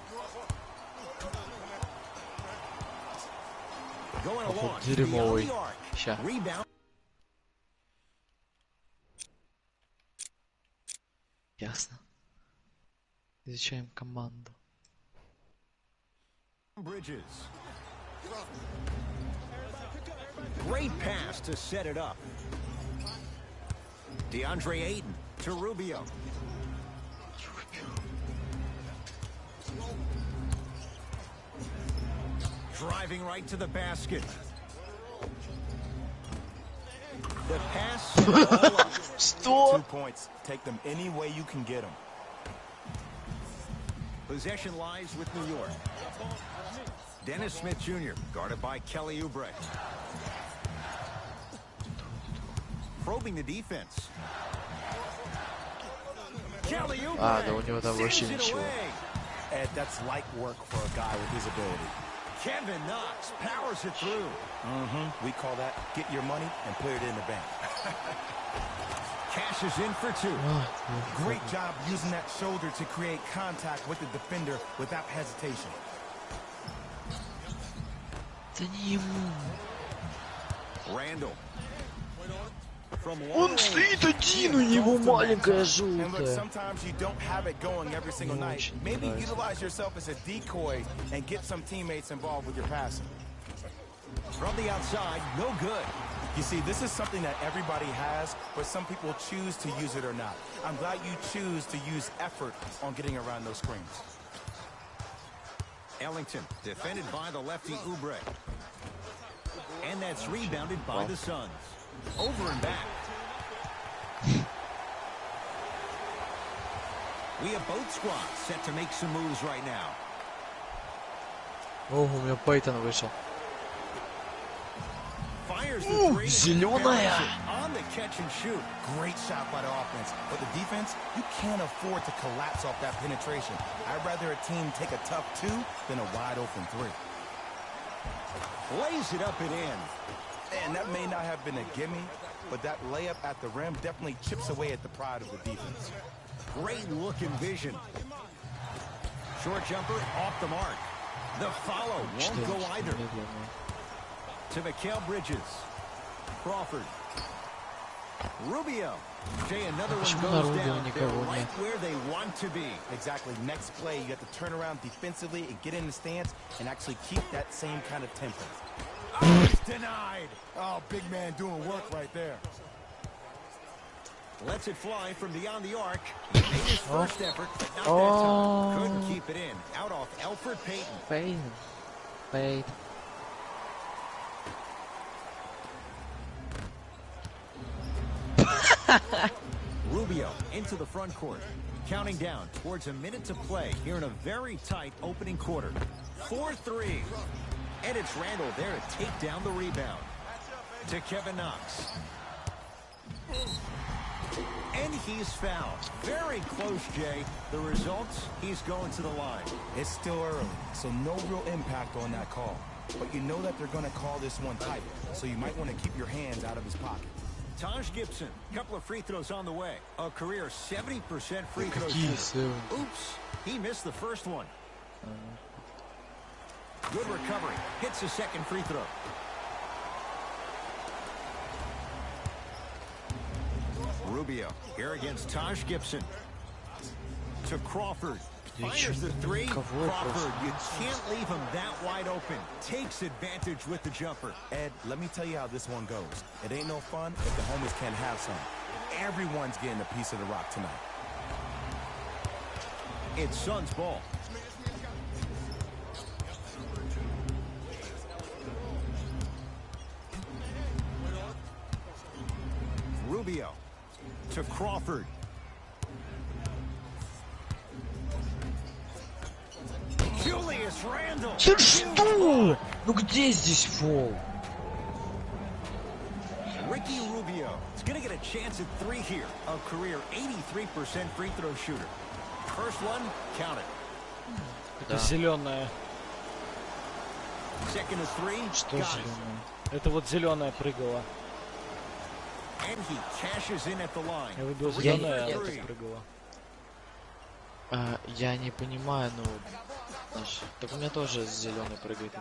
Going along. Дерьмовый. Ща. Rebound. Ясно. Изучаем команду. Bridges. Great pass to set it up. DeAndre Ayton to Rubio. Driving right to the basket. The pass. All up. Что? 2 points. Take them any way you can get them. Possession lies with New York. Dennis Smith Jr. guarded by Kelly Oubre. Probing the defense. Kelly Oubre. А, да у него там вообще sends it ничего. away. Ed, that's light work for a guy with his ability. Kevin Knox powers it through. We call that get your money and put it in the bank. Cash is in for 2. Great job using that shoulder to create contact with the defender without hesitation. Это не ему. Randall. Он стоит один, у него маленькая And look, желтая. sometimes you don't have it going every single night. Maybe utilize yourself as a decoy and get some teammates involved with your passing. From the outside, no good. You see, this is something that everybody has, but some people choose to use it or not. I'm glad you choose to use effort on getting around those screens. Ellington, defended by the lefty Oubre. And that's rebounded by the Suns. Over and back. We have both squads set to make some moves right now. О, у меня Пейтон вышел. Fires the three. Зеленая. On the catch and shoot. Great shot by the offense, but the defense, you can't afford to collapse off that penetration. I'd rather a team take a tough 2 than a wide open 3. Lays it up and in. And that may not have been a gimme, but that layup at the rim definitely chips away at the pride of the defense. Great look and vision. Short jumper off the mark. The follow won't go either. To Mikal Bridges. Crawford. Rubio. Jay, another one goes down. They're right where they want to be. Exactly. Next play, you have to turn around defensively and get in the stance and actually keep that same kind of tempo. Oh, it's denied. Oh, big man doing work right there. Lets it fly from beyond the arc. He made his first effort, but not that time. Couldn't keep it in. Out off Elfrid Payton. Пейт. Rubio into the front court. Counting down towards a minute to play here in a very tight opening quarter. 4-3. And it's Randall there to take down the rebound. To Kevin Knox. And he's fouled. Very close, Jay. The results, he's going to the line. It's still early, so no real impact on that call. But you know that they're going to call this one tight, so you might want to keep your hands out of his pocket. Taj Gibson, couple of free throws on the way. A career 70% free throw shooter. Oops, he missed the first one. Good recovery. Hits the second free throw. Rubio here against Taj Gibson. To Crawford. Fires the three. Crawford, you can't leave him that wide open. Takes advantage with the jumper. Ed, let me tell you how this one goes. It ain't no fun if the homies can't have some. Everyone's getting a piece of the rock tonight. It's Suns ball. Rubio to Crawford. Julius Randle. Что? Ну где здесь фол? Ricky Rubio is going to get a chance at 3 here. A career 83% free throw shooter. First one, count it. Это зеленая. Second is 3. Что зеленая? Это вот зеленая прыгала. And he cashes in at the line. Я выбил зеленая, а она прыгала. Я не понимаю, ну... Так у меня тоже зеленый прыгает.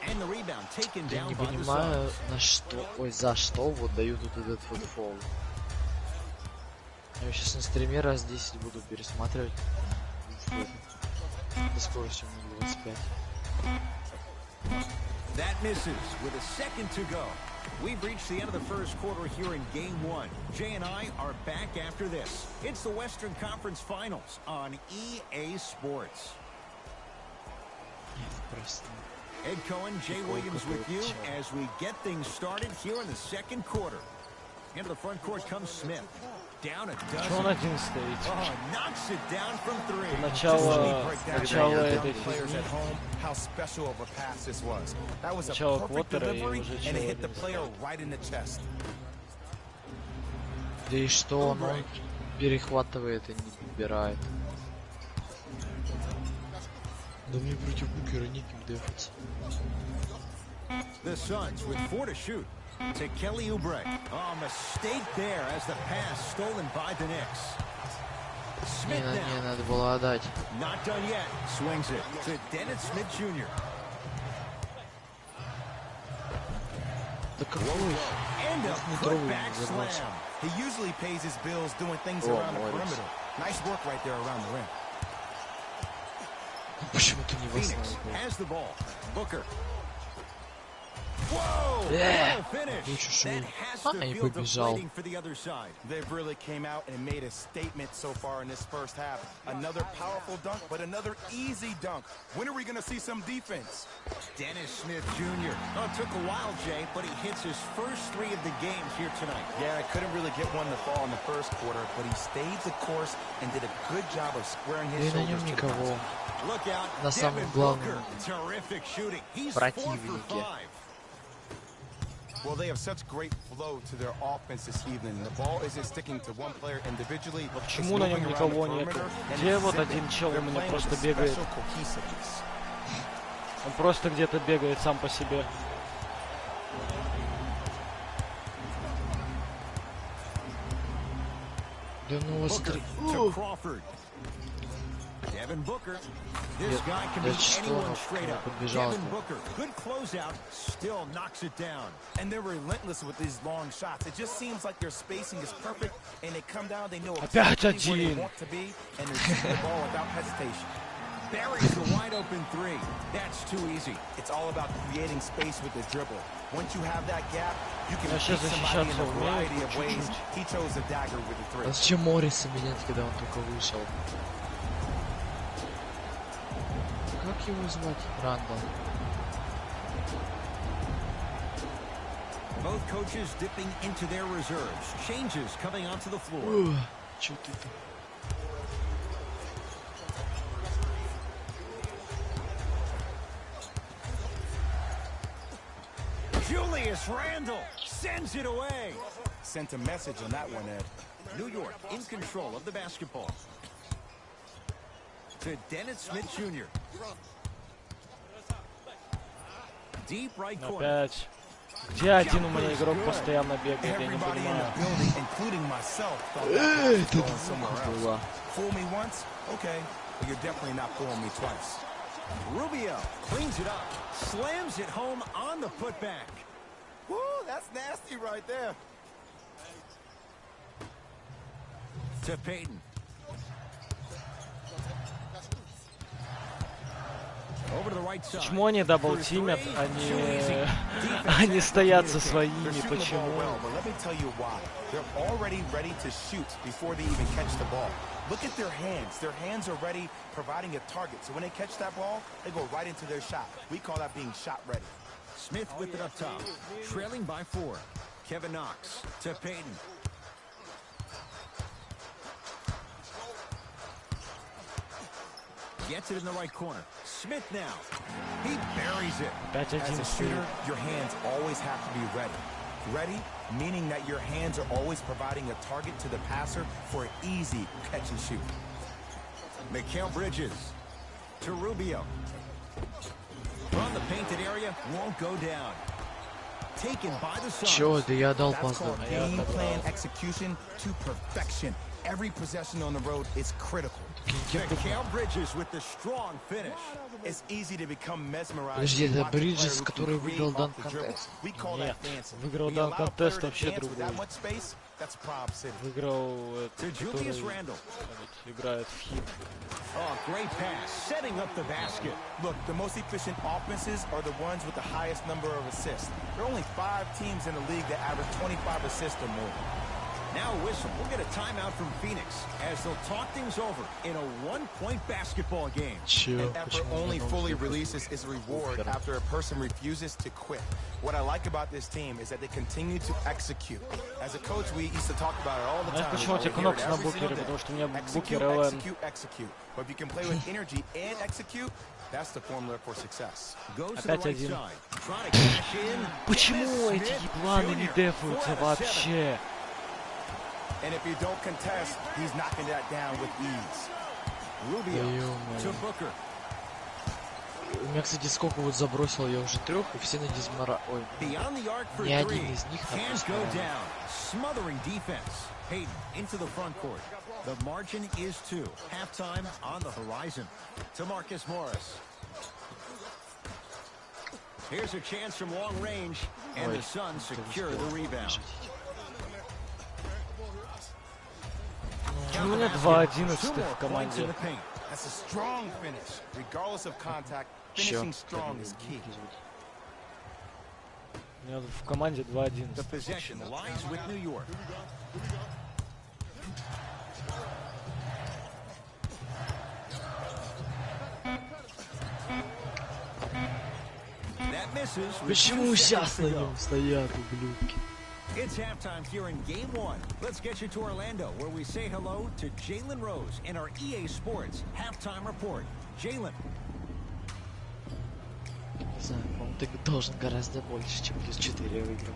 Я не понимаю, на что... Ой, за что вот дают вот этот вот фол. Я сейчас на стриме раз 10 буду пересматривать. До скорости 25. That misses with a second to go. We've reached the end of the first quarter here in Game 1. Jay and I are back after this. It's the Western Conference Finals on EA Sports. Ed Cohen, Jay Williams with you as we get things started here in the second quarter. Into the front court comes Smith. Down a dozen. Что он один стоит? Oh, knocks it down from 3. Начало этой players at home how special of a pass this was. That was a Начало perfect квотера, delivery и уже and it hit the человек player right in the chest. Да и что он перехватывает и не убирает. Да мне против Букера неким дефаться. The Suns with 4 to shoot. To Kelly Oubre. Oh, mistake there as the pass stolen by the Knicks. Smith now. Не надо было отдать. Not done yet. Swings it to Dennis Smith Jr. Да какой? And a putback slam. He usually pays his bills doing things around the perimeter. Nice work right there around the rim. Почему ты не Phoenix has the ball. Booker. Лучше шут. И побежал. They've really came out and made a statement so far in this first half. Another powerful dunk, but another easy dunk. When are we going to see some defense? Dennis Smith Jr. Oh, it took a while, Jay, but he hits his first 3 of the games here tonight. Yeah, I couldn't really get one to fall in the first quarter, but he stayed the course and did a good job of squaring his shoulders to the basket. Look out, На самом главном terrific shooting. He's 4 for 5. Well, they have such great flow to their offense this evening. The ball isn't sticking to one player individually. Почему на нем никого нету? Где вот один чел у меня просто бегает? Он просто где-то бегает сам по себе. Да ну смотри. Devin Booker. This guy can be anyone straight up. Devin Booker, good closeout, still knocks it down. And they're relentless with these long shots. It just seems like their spacing is perfect, and they come down, they know exactly where they want to be, and they shoot the ball without hesitation. Buries the wide open 3. That's too easy. It's all about creating space with the dribble. Once you have that gap, you can beat somebody in a variety of ways. He chose the dagger with the 3. А зачем Морриса менять, когда он только вышел? Как его звать? Рандall. Both coaches dipping into their reserves. Changes coming onto the floor. Чё ты? Julius Randle sends it away. Sent a message on that one, Ed. New York in control of the basketball. To Dennis Smith Jr. Deep right corner. Опять. Где один у меня игрок постоянно бегает, я не понимаю. Rubio cleans it up, slams it home on the putback. Woo, that's nasty right there. To Payton. Почему они даблтимят, они стоят за своими, почему? Look at their hands. Their hands are ready, providing a target. So when they catch that ball, they go right into their shot. We call that being shot ready. Smith with it up top, trailing by 4. Kevin Knox to Payton. Gets it in the right corner. Smith now. He buries it. As a shooter, your hands always have to be ready. Ready, meaning that your hands are always providing a target to the passer for an easy catch and shoot. Mikal Bridges to Rubio. From the painted area, won't go down. Taken by the Suns. Чё, да я дал That's пас. called game plan execution to perfection. Every possession on the road is critical. Mikal Bridges with the strong finish. It's easy to become mesmerized. Подожди, это Бриджес, который выиграл данк-контест? Нет, выиграл данк-контест вообще другой. Выиграл этот, который играет в хит. Oh, great pass, setting up the basket. Look, the most efficient offenses are the ones with the highest number of assists. There are only 5 teams in the league that average 25 assists or more. Now a whistle. We'll get a timeout from Phoenix as they'll talk things over in a one-point basketball game. An effort only fully releases its reward after a person refuses to quit. What I like about this team is that they continue to execute. As a coach, we used to talk about it all the time. Почему у тебя кнопка на букере? Потому что у меня букер ЛН. But if you can play with energy and execute, that's the formula for success. Опять один. Почему эти ебланы не дефаются вообще? And if you don't contest, he's knocking that down with ease. Rubio to Booker. У меня, кстати, сколько вот забросил я уже 3, и все на дизмара. Ой, ни один из них на дизмара. Smothering defense. Payton into the front court. The margin is 2. Halftime on the horizon. To Marcus Morris. Here's a chance from long range, and the Suns secure the rebound. У меня 2-11 в команде. That's a strong finish. Regardless of contact, finishing strong is key. меня в команде 2-1. The possession lies with New York. That misses. Почему сейчас на нем стоят ублюдки? It's halftime here in Game 1. Let's get you to Orlando, where we say hello to Jalen Rose in our EA Sports Halftime Report. Jalen. Не знаю, по-моему, ты должен гораздо больше, чем плюс 4 выиграл.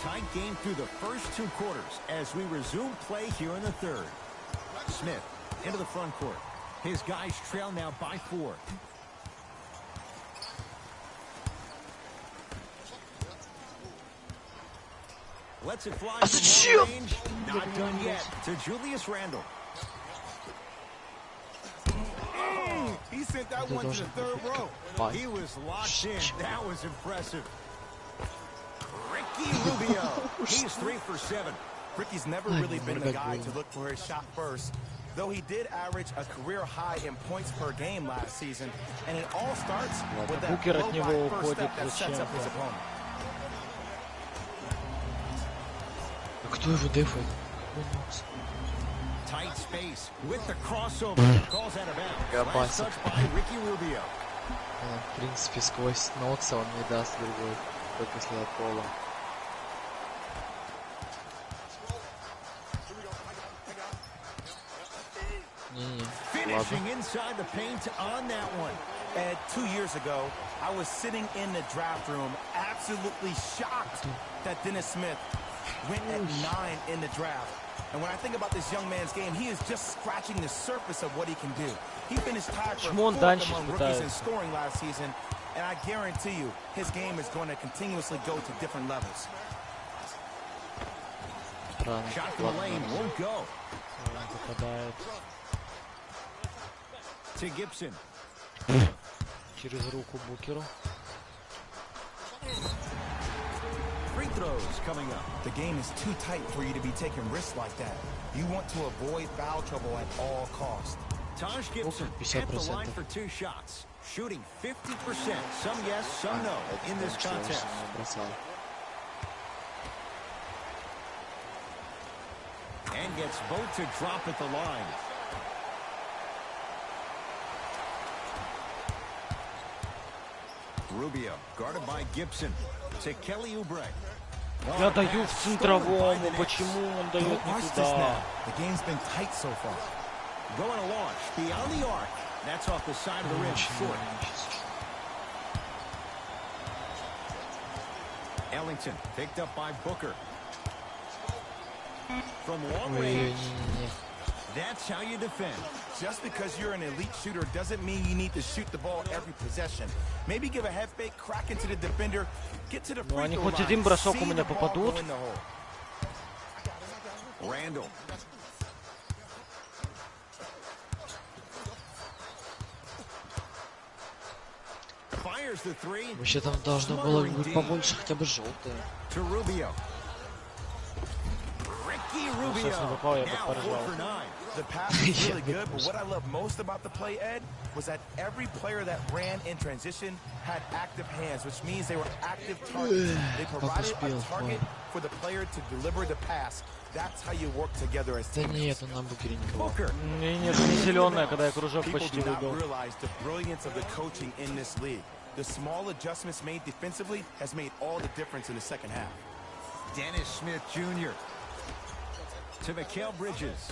Tight game through the first 2 quarters as we resume play here in the third. Smith into the front court. His guys trail now by 4. Lets it fly from long range. Not done yet to Julius Randle. He sent that one to the third row. He was locked in. That was impressive. Ricky Rubio. He's 3 for 7. Ricky's never really been the guy to look for his shot first, though he did average a career high in points per game last season, and it all starts with that blow by first step that sets up his opponent. Кто его дефает? Tight space with the crossover. Calls out of bounds. Last touch by Ricky Rubio. В принципе, сквозь Нокса он не даст другой, только если от пола. Finishing inside the paint on that one. And 2 years ago, I was sitting in the draft room, absolutely shocked that Dennis Smith went at 9 in the draft. And when I think about this young man's game, he is just scratching the surface of what he can do. He finished tied for 4th among rookies in scoring last season, and I guarantee you, his game is going to continuously go to different levels. Shot from the lane won't go. To Gibson. Через руку Букеру. Free throws coming up. The game is too tight for you to be taking risks like that. You want to avoid foul trouble at all costs. Taj Gibson at the line for 2 shots. Shooting 50%. Some yes, some no in this contest. And gets both to drop at the line. Rubio guarded by Gibson. To Kelly Oubre. Я даю в центровому. Почему он дает не туда? The game's been tight so far. Going to launch beyond the arc. That's off the side of the rim. Short. Ellington picked up by Booker. From long range. That's how you defend. Just because you're an elite shooter doesn't mean you need to shoot the ball every possession. Maybe give a head fake, crack into the defender, get to the free throw line. Они хоть один бросок у меня попадут. Randall. Fires the 3. Вообще там должно было быть побольше, хотя бы желтое. To Rubio. Ricky Rubio. Now 4 for 9. The pass was really good, but what I love most about the play, Ed, was that every player that ran in transition had active hands, which means they were active targets. They provided a target for the player to deliver the pass. That's how you work together as teams. Да нет, он на Букере не был. Нет, не зеленая, когда я кружок People почти do not выбил. realize the brilliance of the coaching in this league. The small adjustments made defensively has made all the difference in the second half. Dennis Smith Jr. to Mikal Bridges.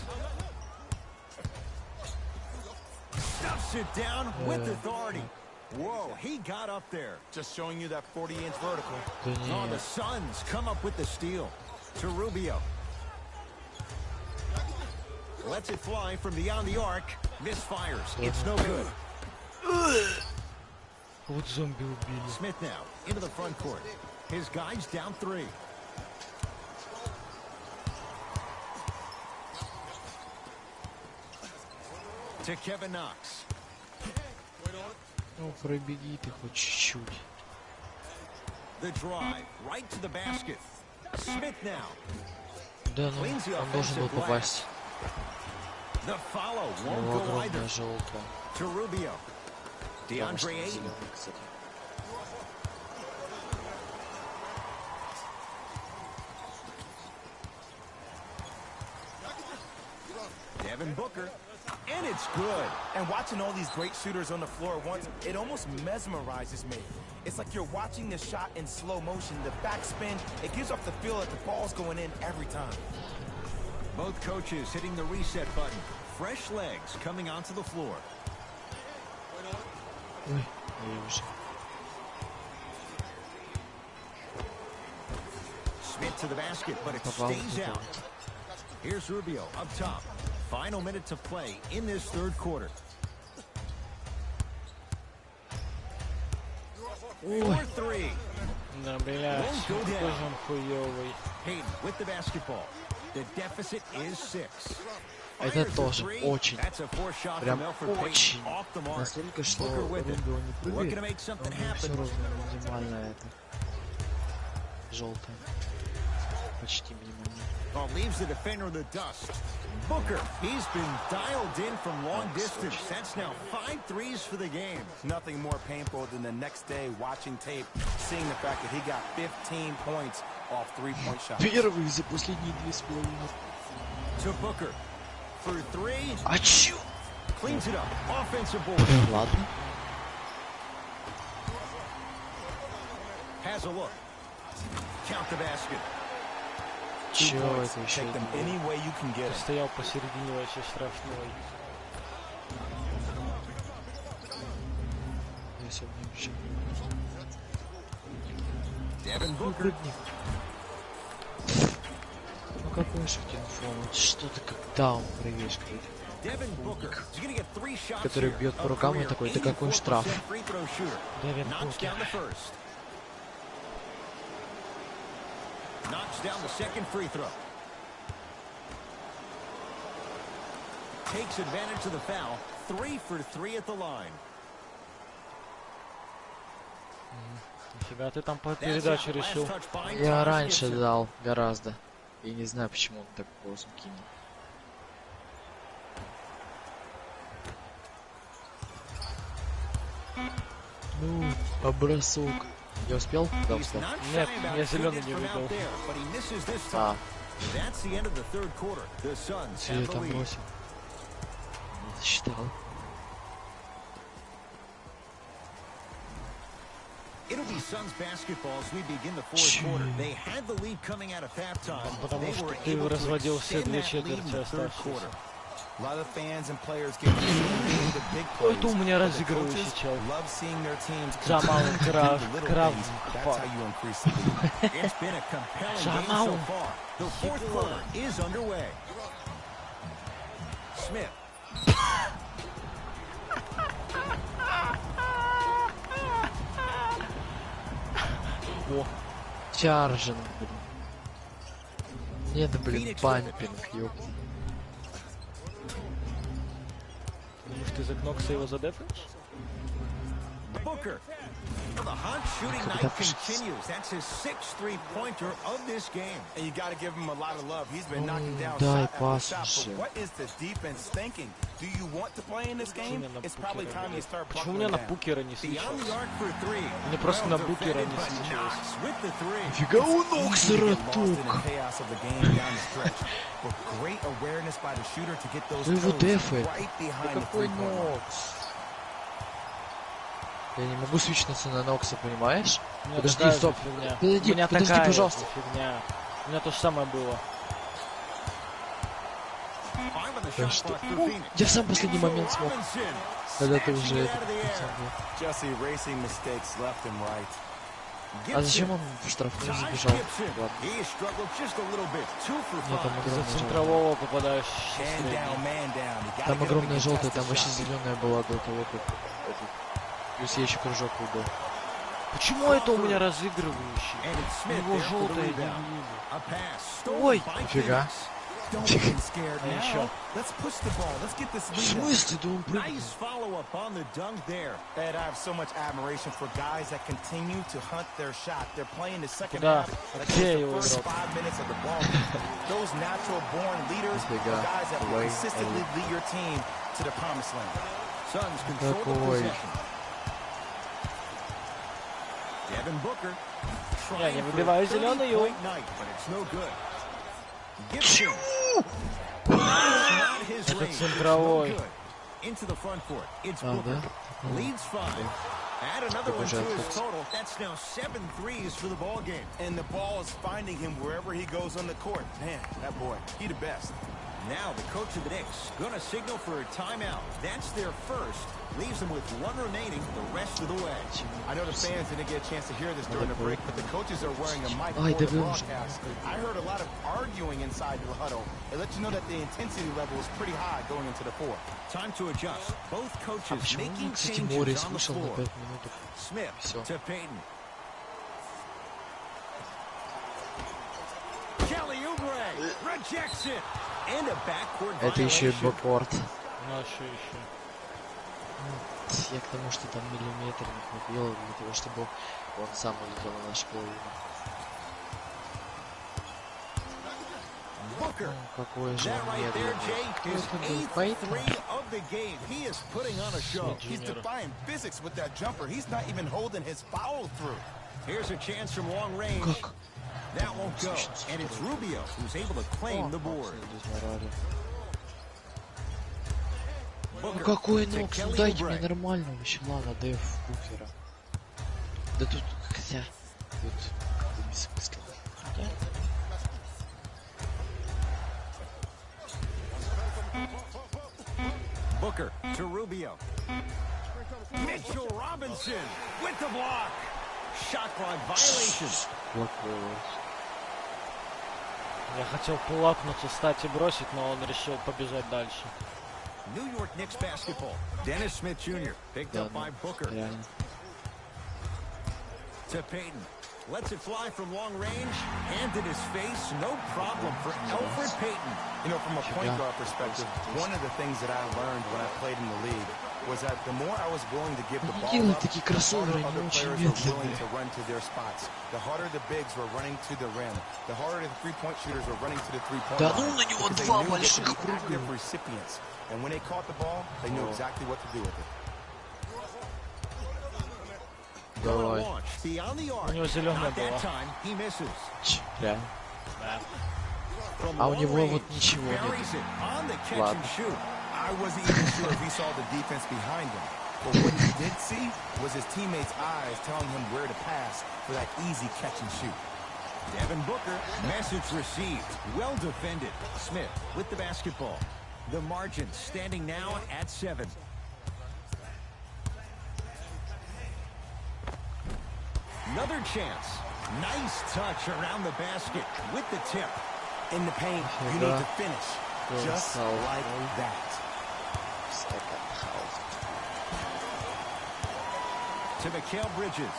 Stuffs it down with authority. Whoa, he got up there. Just showing you that 40-inch vertical. Oh, the Suns come up with the steal. To Rubio. Lets it fly from beyond the arc. Misfires. It's no good. Вот зомби убили. Smith now into the front court. His guys down 3. To Kevin Knox. Ну, пробеги ты хоть чуть-чуть. The drive right to the basket. Smith now. Да, ну, он должен был попасть. The follow У won't него go either. огромное желтое. To Rubio. DeAndre Ayton. Devin Booker. And it's good. And watching all these great shooters on the floor at once, it almost mesmerizes me. It's like you're watching the shot in slow motion. The backspin, it gives off the feel that the ball's going in every time. Both coaches hitting the reset button. Fresh legs coming onto the floor. Smith to the basket, but it stays out. Here's Rubio up top. Final minute to play in this third quarter. 4-3. Да, блядь, какой же он хуёвый. Hayden with the basketball. The deficit is 6. Это тоже очень, прям очень. Настолько, что Рубио не прыгает, но все равно минимально это. Желтое. Почти минимально. Oh, leaves the defender in the dust. Booker, he's been dialed in from long distance. That's now 5 threes for the game. Nothing more painful than the next day watching tape, seeing the fact that he got 15 points off three-point shots. Первый за последние 2,5. To Booker. For 3. А чё? Cleans it up. Offensive board. Ладно. Has a look. Count the basket. Чё это еще? Take them any way you can get it. Стоял посередине вообще штрафной. Devin Booker. Ну какой же телефон? Что-то как даун проверишь какой-то. Devin Booker. He's gonna get 3 shots. Который бьет по рукам и такой, да какой штраф? Девин Knocks Букер. down the first. Knocks down the second free throw. Takes advantage of the foul. 3 for 3 at the line. Нифига ты там по передаче решил. Я раньше дал гораздо. И не знаю, почему он так поздно кинул. Ну, бросок. Я успел? Да, успел. Нет, я зеленый не видел. А. The Все это бросил. Не засчитал. It'll be Suns basketball as we begin the fourth quarter. They had the lead coming out of halftime. Потому что ты разводил все две четверти оставшиеся. A lot of fans and players get the big plays. Это у меня разыгрывающий чел. Love seeing their teams Джамал Крав. That's how you increase the lead. It's been a compelling game so far. The fourth quarter is underway. Smith. О, чаржен, блин. Нет, блин, бампинг, ёпта. Думаешь, ты загнокся его задефаешь? Booker. The hot shooting night continues. That's his 6th three-pointer of this game. And you got to give him a lot of love. He's been knocking down дай shot after пас shot. еще. But what is the defense thinking? Do you want to play in this game? It's probably time you start Почему buckling у меня на down. Букера не Beyond the свечилось? arc for 3. Мне просто на Well Букера defended, не but свечилось. Knox with the 3. Фига у ног Lost in the сороток. chaos of the game down the stretch. But great awareness by the shooter to get those Ну его toes дефает. right Да behind the какой three-point line. Нокс? Я не могу свичнуться на Нокса, понимаешь? У меня Подожди, такая же стоп. фигня. Подожди, У меня подожди, такая пожалуйста. же фигня. У меня то же самое было. 5 on the Да shot что? clock for О, Phoenix. я в самый последний момент смог. Robinson Когда ты уже snatching it это... out of the air. Just erasing mistakes left and right. А зачем он в штрафную Josh забежал? Gibson. Ладно. He struggled just a little bit. 2 for Нет, там 5. За огромная желтая. центрового попадаешь Man средний. down, man down. You gotta Там get him огромная to желтая, contest там the вообще shot. зеленая была до того, как... этот. Плюс я еще кружок выбил. Почему это у меня разыгрывающий? And it's У Smith него there for the желтая не rebound. вижу. A pass stolen Ой, by нифига. Phoenix. Don't be scared А now. еще? Let's push the ball. Let's get this В lead. смысле? Да он прыгнул. Nice follow-up on the dunk there. Ed, I have so much admiration for guys that continue to hunt their shot. They're playing the second Да, half. Like где it's the его first играл? 5 minutes of the ball. Those natural-born leaders are Нифига. guys that will Ой, consistently ой. lead your team to the promised land. Suns control the Какой? possession. Devin Booker. Я trying не for a выбиваю зеленую. 30-point night, but it's no good. Gibson. Это центровой. Into the front court. It's Booker. Leads 5. Add another one to his total. That's now 7 threes for the ball game. And the ball is finding him wherever he goes on the court. Man, that boy, he the best. Now the coach of the Knicks gonna signal for a timeout. That's their first. Leaves them with 1 remaining the rest of the way. I know the fans didn't get a chance to hear this during the break, but the coaches are wearing a mic for the broadcast. I heard a lot of arguing inside the huddle. It lets you know that the intensity level is pretty high going into the fourth. Time to adjust. Both coaches making changes on the floor. Smith to Payton. Kelly Oubre rejects it. And a backcourt Это еще и бэккорт. Наши еще. Я к тому, что там миллиметр не хватило для того, чтобы он сам улетел на нашу половину. Какой же он медленный. He's defying physics with that jumper. He's not even holding his foul through. Here's a chance from long range. That won't go. And it's Rubio who's able to claim the board. Ну какой нокс? Ну дайте мне нормального еще. Ладно, дай в Букера. Да тут, хотя... Тут... бессмысленно. Хотя... Booker to Rubio. Mitchell Robinson with the block. Shot clock violation. Я хотел плакнуться, встать и бросить, но он решил побежать дальше. New York Knicks basketball. Dennis Smith Jr. picked up by Booker. To Payton. Lets it fly from long range. Hand in his face. No problem for Elfrid Payton. You know, from a point guard perspective, one of the things that I learned when I played in the league was that the more I was willing to give the ball up, the harder other players were willing to run to their spots. The harder the bigs were running to the rim. The harder the three-point shooters were running to the three-point line. Because they knew they could be active recipients. And when they caught the ball, they knew exactly what to do with it. Давай. У него зеленая была. Реально. А у него вот ничего нет. Ладно. I wasn't even sure if he saw the defense behind him. But what he did see was his teammates' eyes telling him where to pass for that easy catch and shoot. Devin Booker, message received. Well defended. Smith with the basketball. The margin standing now at 7. Another chance. Nice touch around the basket with the tip. In the paint, you need to finish. Just like that. To Mikal Bridges.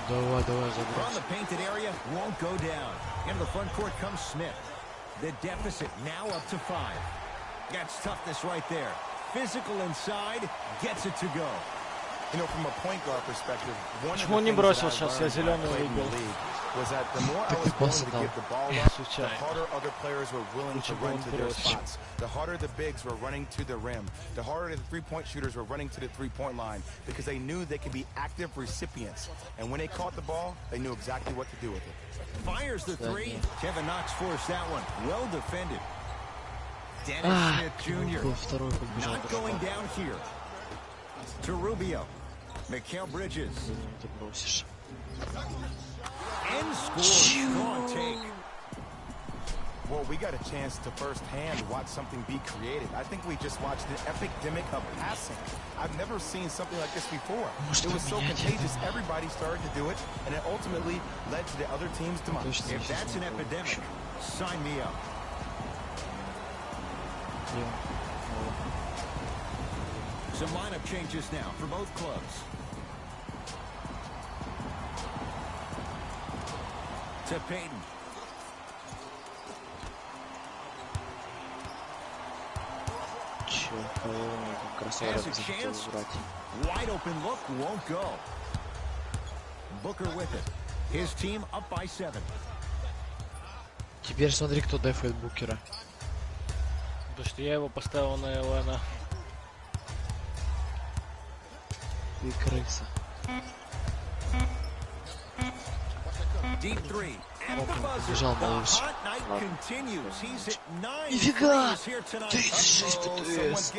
Давай, From the painted area, won't go down. Into the front court comes Smith. The deficit now up to 5. That's toughness right there. Physical inside, gets it to go. You know, from a point guard perspective, one Почему он не бросил сейчас? Я зеленый выбил. Was that the more I was willing to give the ball up, the harder other players were willing to run to their spots. The harder the bigs were running to the rim. The harder the three-point shooters were running to the three-point line because they knew they could be active recipients. And when they caught the ball, they knew exactly what to do with it. Fires the 3. Kevin Knox forced that one. Well defended. Dennis Smith Jr. Not going down here. To Rubio. Mikal Bridges. And scores. Strong take. Well, we got a chance to firsthand watch something be created. I think we just watched an epidemic of passing. I've never seen something like this before. It was so contagious. Everybody started to do it, and it ultimately led to the other team's demise. If that's an epidemic, sign me up. Some lineup changes now for both clubs. To Payton. Has a chance. Wide open look, won't go. Booker with it. His team up by 7. Теперь смотри, кто дефает Букера. Потому что я его поставил на Элена. Ты крыса. Deep 3, Бежал на лучше. Нифига! 36 ПТС.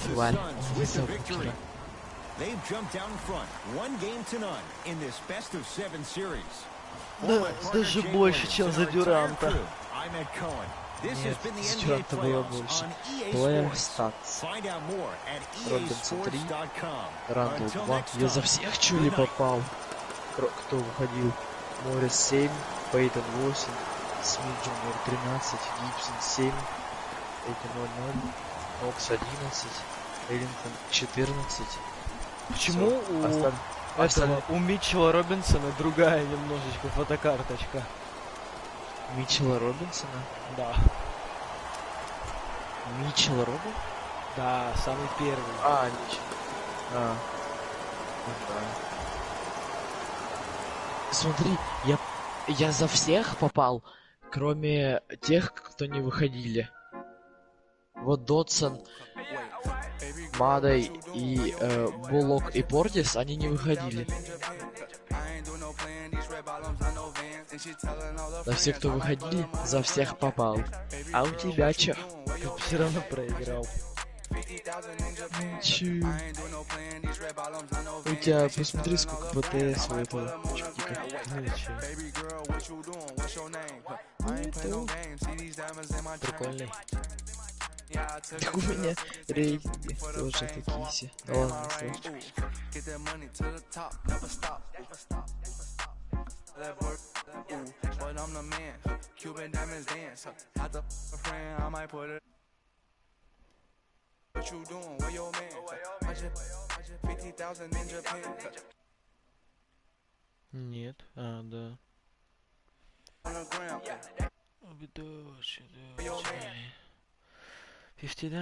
Тварь. They've jumped down in front, 1-0 in this best-of-7 series. Да, даже больше, чем за Дюранта. Нет, за Дюранта было больше. Player Stats. Робинсон 3, Рандл 2. Я за всех чули попал. Кто выходил? Моррис 7, Пейтон 8, Смит Джуниор 13, Гибсон 7, Эйкен 0, Нокс 11, Эллингтон 14. Почему у Митчелла Робинсона другая немножечко фотокарточка? Митчелла Робинсона? Да. Митчелла Робинсона? Да, самый первый. Митчелл. Смотри, я за всех попал, кроме тех, кто не выходили. Вот Дотсон, Мадой и Буллок и Портис, они не выходили. На всех, кто выходили, за всех попал. А у тебя чё? Ты все равно проиграл. Чё? У тебя, посмотри, сколько ПТС у этого чудика. Прикольный. Так у меня рейтинги тоже такие все. Ну ладно, слушай. Нет, да. Видос, 50